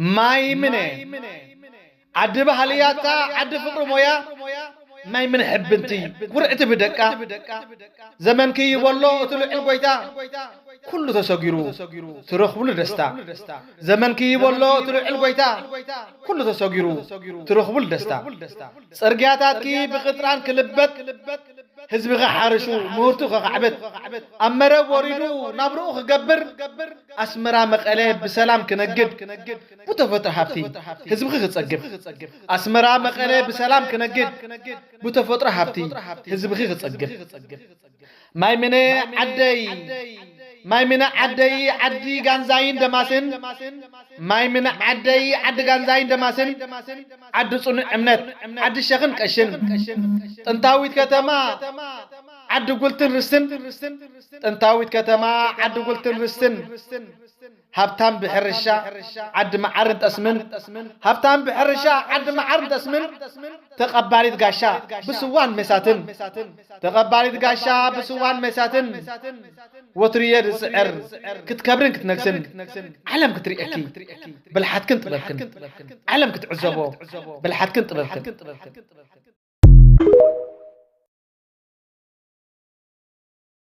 ماي منه عد بحالياتا عد فقر مويا ماي من حبنتي ورقت بدقة زمن كي والله طلع البيتا كله تسجرو ترخبوا الدستا زمن كي والله طلع البيتا كله تسجرو ترخبوا الدستا سرقياتات كي بقطران كلبت حزب حارشو مورتو عبد أمره وريدو نبرو خجبر أسمرا مقالة بسلام كنجد بتفتح حبتي حزب ختصقف أسمرا مقالة بسلام كنجد بتفتح حبتي حزب ختصقف ماي منه عدي غانزاين دماسن ماي من عد غانزاين دماسن عد صن امنت عد شخن قشن طنطاويت كتما عد قلتن رسن طنطاويت كتما عد قلتن رسن هبتام بحرشا عد معرن تسمن هبتام بحرشا عد معرن تسمن تقباليت غاشا بسوان مساتن تقباليت غاشا بسوان مساتن وتريد سعر كتكبرن كتنكسن علم كتريأكي بالحد كنت بلكن علم كتعزبو بالحد كنت بلكن